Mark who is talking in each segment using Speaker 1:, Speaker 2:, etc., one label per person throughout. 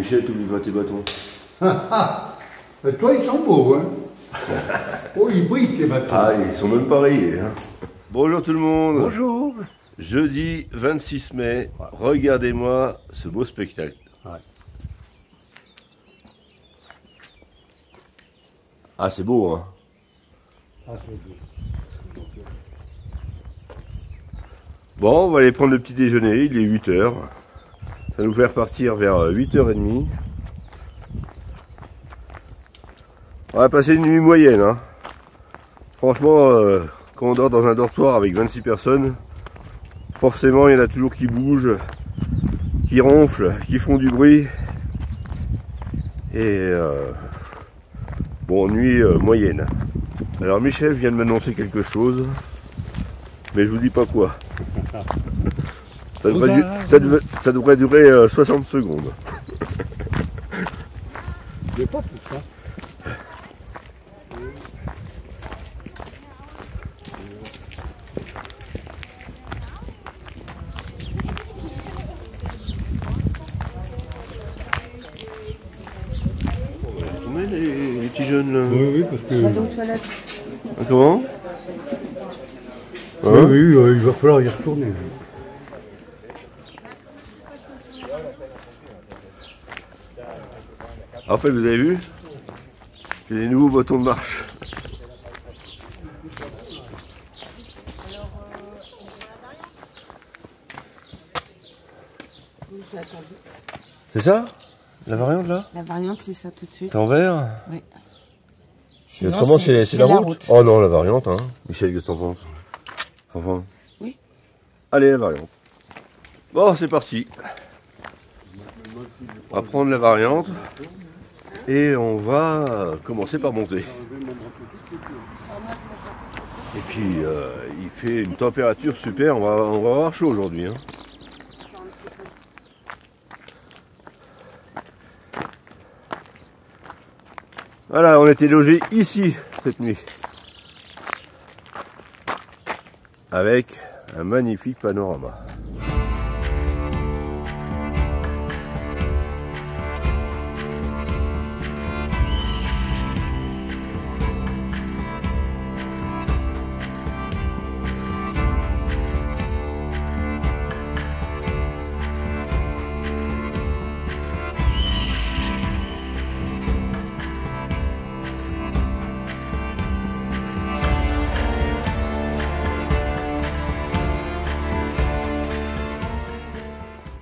Speaker 1: Michel, t'oublies pas tes bâtons.
Speaker 2: Toi, ils sont beaux, hein. Oh, ils brillent, tes bâtons.
Speaker 1: Ah, ils sont même pas rayés. Hein. Bonjour tout le monde.
Speaker 2: Bonjour.
Speaker 1: Jeudi 26 mai, regardez-moi ce beau spectacle.
Speaker 2: Ouais.
Speaker 1: Ah, c'est beau, hein.
Speaker 2: Ah, c'est beau.
Speaker 1: Bon, on va aller prendre le petit déjeuner, il est 8h. Ça va nous faire partir vers 8h30. On va passer une nuit moyenne. Hein. Franchement, quand on dort dans un dortoir avec 26 personnes, forcément il y en a toujours qui bougent, qui ronflent, qui font du bruit. Et bon, nuit moyenne. Alors Michel vient de m'annoncer quelque chose, mais je vous dis pas quoi. Ça devrait durer 60 secondes.
Speaker 2: Il n'est pas tout ça.
Speaker 1: On est les petits jeunes là.
Speaker 2: Oui, oui, parce que...
Speaker 3: Va donc aux toilettes.
Speaker 1: Ah, comment?
Speaker 2: Oui,
Speaker 1: Hein?
Speaker 2: oui, il va falloir y retourner.
Speaker 1: En fait, vous avez vu? J'ai des nouveaux bâtons de marche.
Speaker 3: J'ai attendu.
Speaker 1: C'est ça? La variante là?
Speaker 3: La variante, c'est ça tout de suite.
Speaker 1: C'est en vert?
Speaker 3: Oui.
Speaker 1: Et
Speaker 3: Sinon,
Speaker 1: autrement, c'est la route? Oh non, la variante, hein. Michel, qu'est-ce que t'en penses? Enfin.
Speaker 3: Oui.
Speaker 1: Allez, la variante. Bon, c'est parti. On va prendre la variante. Et on va commencer par monter. Et puis, il fait une température super. On va avoir chaud aujourd'hui. Hein. Voilà, on était logé ici cette nuit. Avec un magnifique panorama.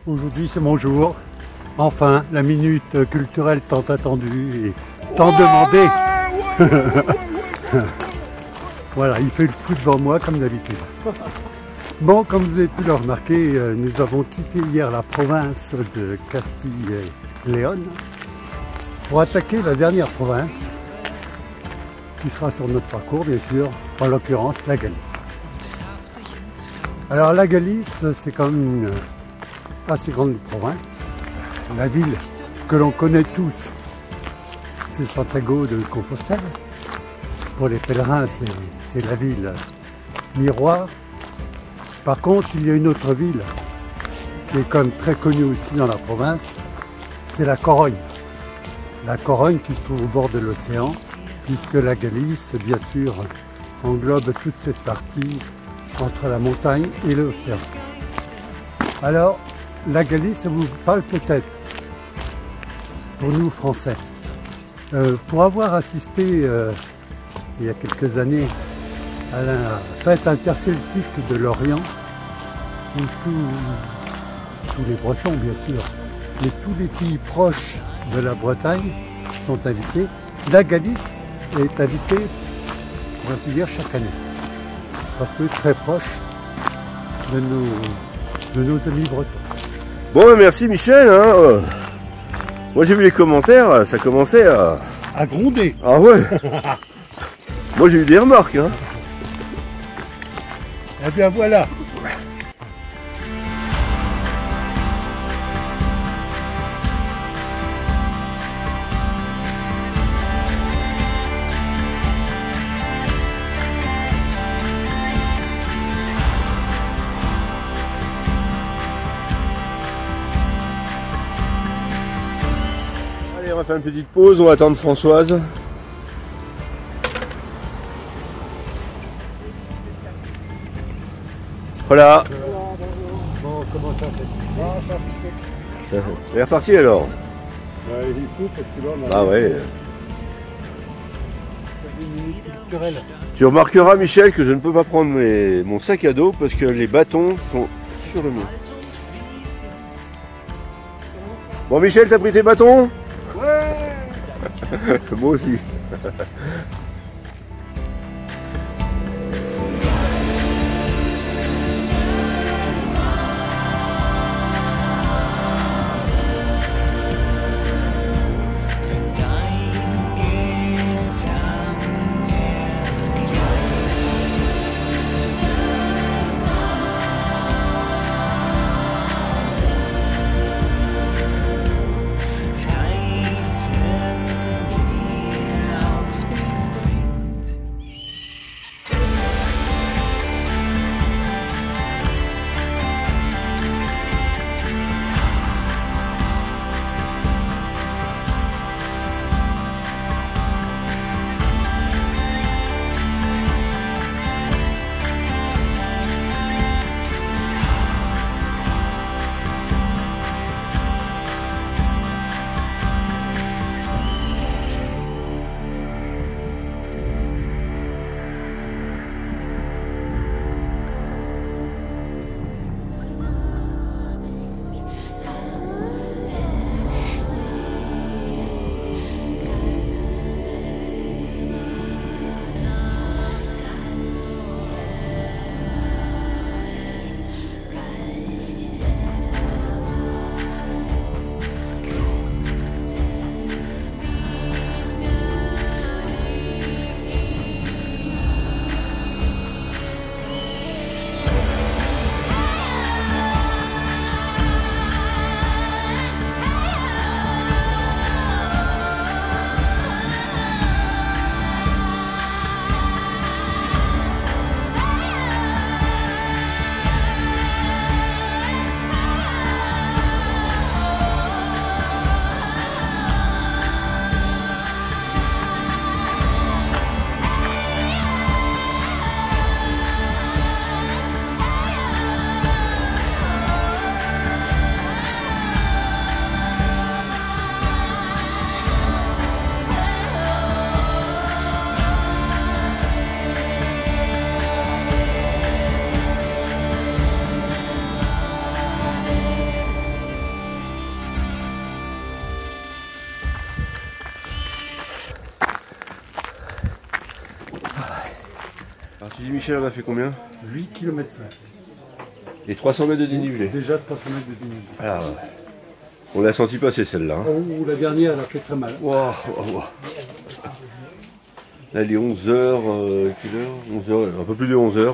Speaker 2: Aujourd'hui, c'est mon jour. Enfin, la minute culturelle tant attendue et tant demandée. Voilà, il fait le fou devant moi comme d'habitude. Bon, comme vous avez pu le remarquer, nous avons quitté hier la province de Castille et Léon pour attaquer la dernière province qui sera sur notre parcours, bien sûr, en l'occurrence la Galice. Alors la Galice, c'est quand même une assez grande province. La ville que l'on connaît tous, c'est Santiago de Compostelle. Pour les pèlerins, c'est la ville miroir. Par contre, il y a une autre ville qui est quand même très connue aussi dans la province, c'est la Corogne. La Corogne qui se trouve au bord de l'océan, puisque la Galice, bien sûr, englobe toute cette partie entre la montagne et l'océan. Alors, la Galice, ça vous parle peut-être, pour nous Français. Pour avoir assisté il y a quelques années à la fête interceltique de Lorient, où tous les Bretons, bien sûr, et tous les pays proches de la Bretagne sont invités, la Galice est invitée, pour ainsi dire, chaque année, parce que très proche de nos amis bretons.
Speaker 1: Bon, merci Michel. Hein. Moi j'ai vu les commentaires, ça commençait
Speaker 2: À gronder.
Speaker 1: Ah ouais. Moi j'ai eu des remarques. Hein.
Speaker 2: Eh bien voilà.
Speaker 1: va faire une petite pause, on va attendre Françoise. Voilà.
Speaker 2: Bon, comment ça fait?
Speaker 4: Ah, ça fait.
Speaker 1: Elle est reparti alors.
Speaker 2: Il est fou parce que là, on a
Speaker 1: Ah ouais.
Speaker 2: une minute culturelle.
Speaker 1: Tu remarqueras, Michel, que je ne peux pas prendre mon sac à dos parce que les bâtons sont sur le mur. Bon, Michel, t'as pris tes bâtons? Ouais. Moi aussi. Alors tu dis Michel, on a fait combien?
Speaker 2: 8 km 5.
Speaker 1: Et 300 mètres de dénivelé.
Speaker 2: Déjà 300 mètres de dénivelé.
Speaker 1: Ah ouais. On l'a senti passer celle-là. Hein.
Speaker 2: Oh, la dernière, elle a fait très mal.
Speaker 1: Wow, wow, wow. Là il est 11h, quelle heure 11h, un peu plus de 11h.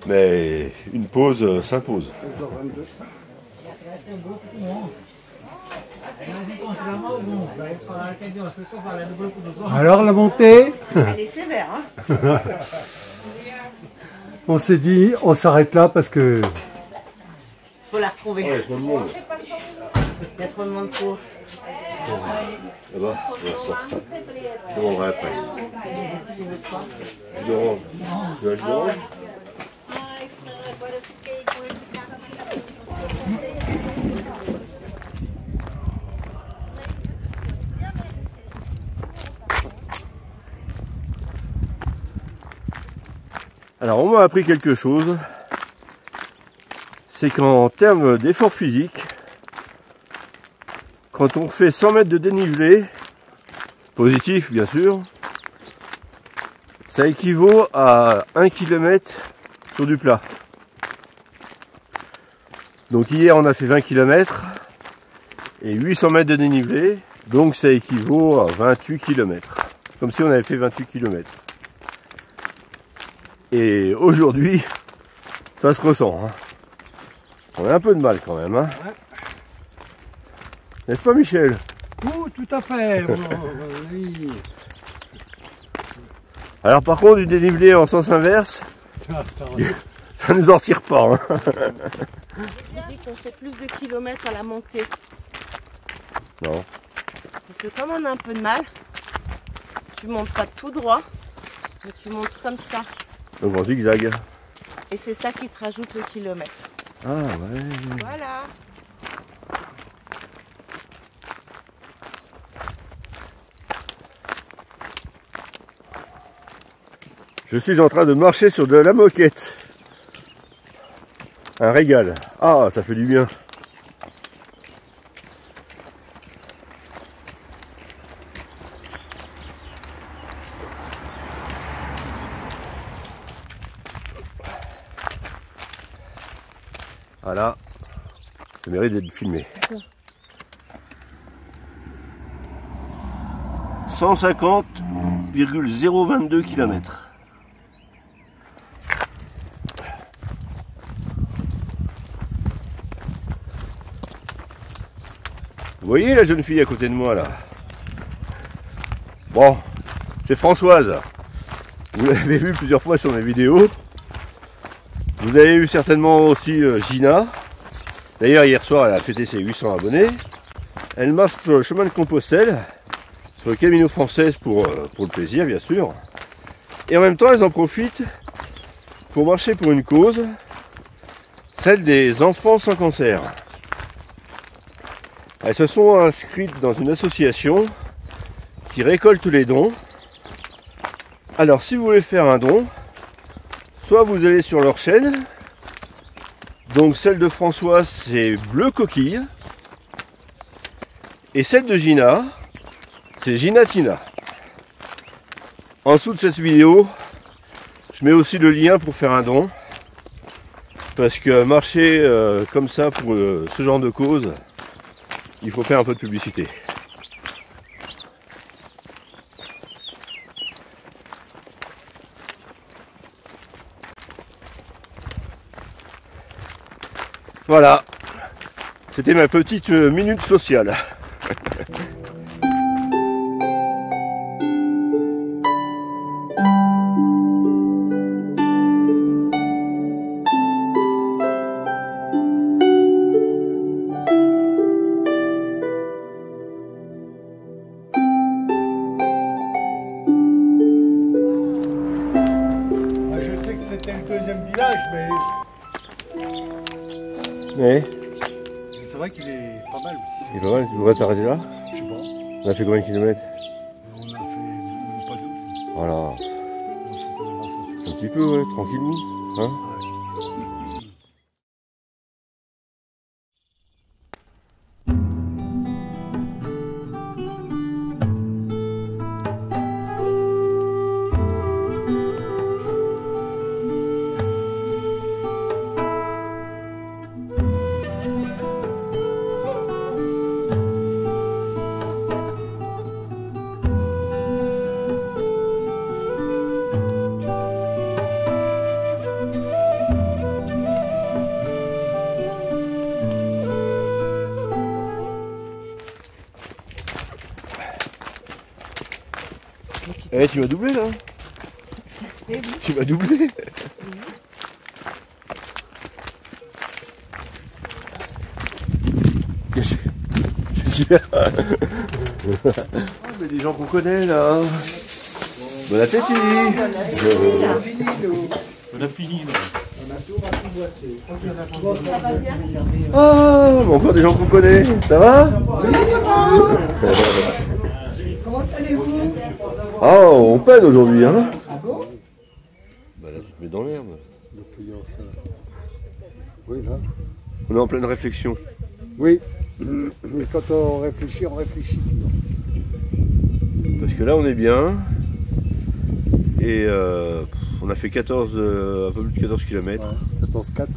Speaker 1: Mais une pause s'impose.
Speaker 2: 11h22. Alors la montée?
Speaker 3: Elle est sévère, hein.
Speaker 2: On s'est dit, on s'arrête là parce que...
Speaker 3: Faut la retrouver.
Speaker 1: Ouais, il y a trop de monde.
Speaker 3: Il y a trop de monde pour.
Speaker 1: Ça va? Je demanderai après. Je demande. Tu veux le demander? Alors on m'a appris quelque chose, c'est qu'en termes d'effort physique, quand on fait 100 mètres de dénivelé, positif bien sûr, ça équivaut à 1 km sur du plat. Donc hier on a fait 20 km et 800 mètres de dénivelé, donc ça équivaut à 28 km, comme si on avait fait 28 km. Et aujourd'hui, ça se ressent. Hein. On a un peu de mal quand même. Hein. Ouais. N'est-ce pas Michel?
Speaker 2: Tout à fait. Oui.
Speaker 1: Alors par contre, du dénivelé en sens inverse, ça nous en retire pas. Hein.
Speaker 3: Il dit qu'on fait plus de kilomètres à la montée.
Speaker 1: Non.
Speaker 3: Parce que comme on a un peu de mal, tu montes pas tout droit, mais tu montes comme ça.
Speaker 1: Donc en zigzag.
Speaker 3: Et c'est ça qui te rajoute le kilomètre.
Speaker 1: Ah ouais.
Speaker 3: Voilà.
Speaker 1: Je suis en train de marcher sur de la moquette. Un régal. Ah, ça fait du bien. Voilà. Ça mérite d'être filmé. 150,022 km. Vous voyez la jeune fille à côté de moi là? Bon, c'est Françoise. Vous l'avez vu plusieurs fois sur mes vidéos. Vous avez eu certainement aussi Gina. D'ailleurs hier soir elle a fêté ses 800 abonnés. Elle marche sur le chemin de Compostelle, sur le Camino Française pour le plaisir bien sûr. Et en même temps elles en profitent pour marcher pour une cause, celle des enfants sans cancer. Elles se sont inscrites dans une association qui récolte les dons. Alors si vous voulez faire un don, soit vous allez sur leur chaîne, donc celle de François c'est Bleu Coquille, et celle de Gina c'est Ginatina. En dessous de cette vidéo, je mets aussi le lien pour faire un don, parce que marcher comme ça pour ce genre de cause, il faut faire un peu de publicité. Voilà, c'était ma petite minute sociale.
Speaker 2: C'était le deuxième village, mais
Speaker 1: Ouais.
Speaker 2: c'est vrai qu'il est pas mal aussi.
Speaker 1: Il est pas mal, tu voudrais t'arrêter là?
Speaker 2: Je sais pas.
Speaker 1: On a fait combien de kilomètres?
Speaker 2: On a fait même pas 12.
Speaker 1: Voilà.
Speaker 2: Il faut qu'on avance un peu.
Speaker 1: Un petit peu, ouais, tranquillement. Hein? Eh, tu vas doubler là? Tu vas doubler? Qu'est-ce qu'il y a? Ah, mais des gens qu'on connaît là. Bon appétit!
Speaker 5: On a fini.
Speaker 1: Ah, mais encore des gens qu'on connaît. Ça va? Ah, on peine aujourd'hui, hein?
Speaker 2: Ah bon?
Speaker 1: Bah là, tu te mets dans l'herbe.
Speaker 2: Oui, là.
Speaker 1: On est en pleine réflexion.
Speaker 2: Oui. Mais quand on réfléchit, on réfléchit.
Speaker 1: Parce que là, on est bien. Et on a fait 14, un peu plus de 14 km.
Speaker 2: Ouais, 14,4.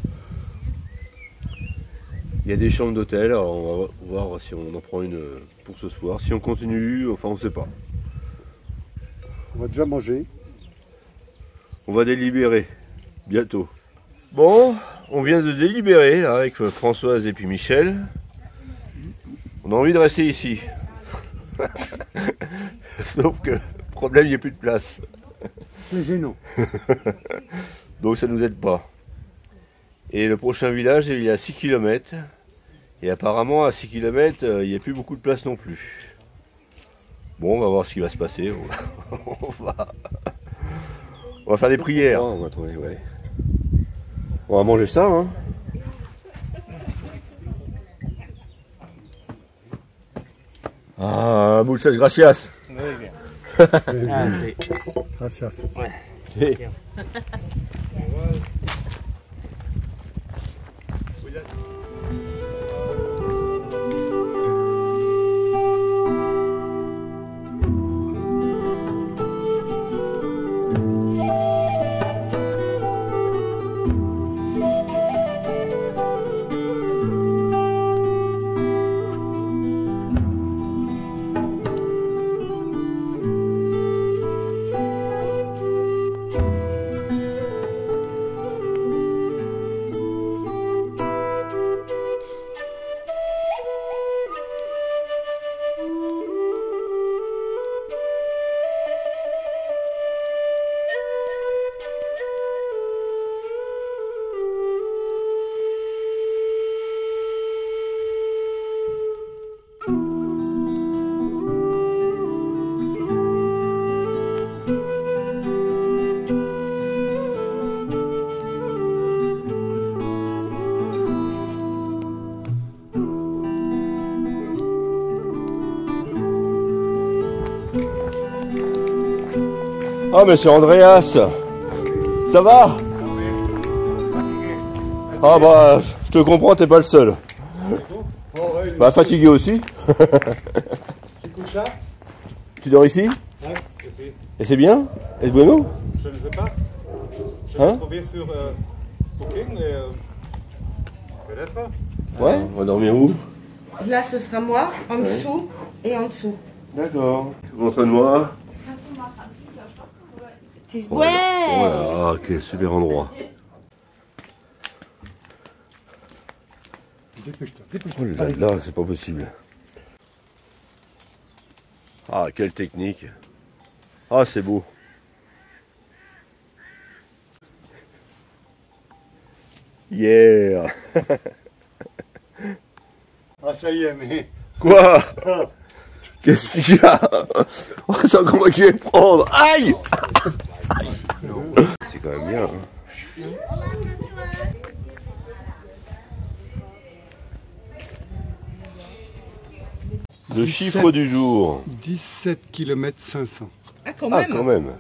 Speaker 1: Il y a des chambres d'hôtel. Alors on va voir si on en prend une pour ce soir. Si on continue, enfin, on ne sait pas.
Speaker 2: On va déjà manger.
Speaker 1: On va délibérer bientôt. Bon, on vient de délibérer là, avec Françoise et puis Michel. On a envie de rester ici. Sauf que, problème, il n'y a plus de place.
Speaker 2: C'est gênant.
Speaker 1: Donc ça ne nous aide pas. Et le prochain village, il est à 6 km. Et apparemment, à 6 km, il n'y a plus beaucoup de place non plus. Bon, on va voir ce qui va se passer. On va faire des prières. On va trouver, ouais. On va manger ça, hein. Ah, muchas gracias.
Speaker 4: Muy bien.
Speaker 2: Ah, sí. Gracias.
Speaker 1: Sí. Oh, monsieur Andreas, ça va? Ah bah, je te comprends, t'es pas le seul. Bah, fatigué aussi.
Speaker 4: Tu couches là?
Speaker 1: Tu dors ici?
Speaker 4: Oui, ici.
Speaker 1: Et c'est bien? Est-ce bueno?
Speaker 4: Je ne sais pas. Je
Speaker 1: Hein?
Speaker 4: l'ai trouvé sur Booking et peut-être.
Speaker 1: Ouais, on va dormir où?
Speaker 3: Là, ce sera moi, en dessous et en dessous.
Speaker 1: D'accord. Montre-moi.
Speaker 3: Ouais.
Speaker 1: Voilà, quel super endroit.
Speaker 2: Dépêche-toi,
Speaker 1: Oh
Speaker 2: dépêche-toi.
Speaker 1: là là, c'est pas possible. Ah, quelle technique. Ah, c'est beau. Yeah.
Speaker 2: Ah, ça y est, mais.
Speaker 1: Quoi? Qu'est-ce qu'il y a? Oh, c'est encore moi qui vais prendre. Aïe. C'est quand même bien. Hein. Le chiffre du jour.
Speaker 2: 17 km 500.
Speaker 3: Ah, quand
Speaker 1: Ah,
Speaker 3: même.
Speaker 1: quand même.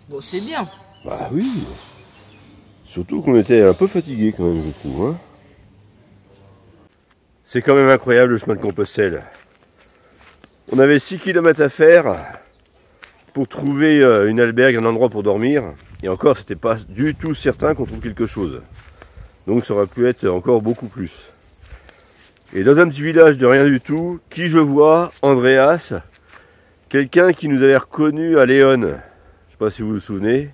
Speaker 3: Bon, c'est bien.
Speaker 1: Bah oui. Surtout qu'on était un peu fatigué quand même, je trouve. Hein. C'est quand même incroyable le chemin de Compostelle. On avait 6 km à faire pour trouver une albergue, un endroit pour dormir. Et encore, c'était pas du tout certain qu'on trouve quelque chose. Donc ça aurait pu être encore beaucoup plus. Et dans un petit village de rien du tout, qui je vois? Andreas, quelqu'un qui nous avait reconnu à Léon. Je sais pas si vous vous souvenez.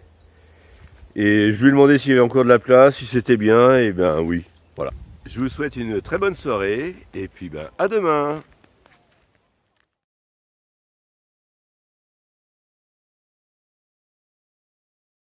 Speaker 1: Et je lui ai demandé s'il y avait encore de la place, si c'était bien, et bien oui, voilà. Je vous souhaite une très bonne soirée, et puis ben à demain.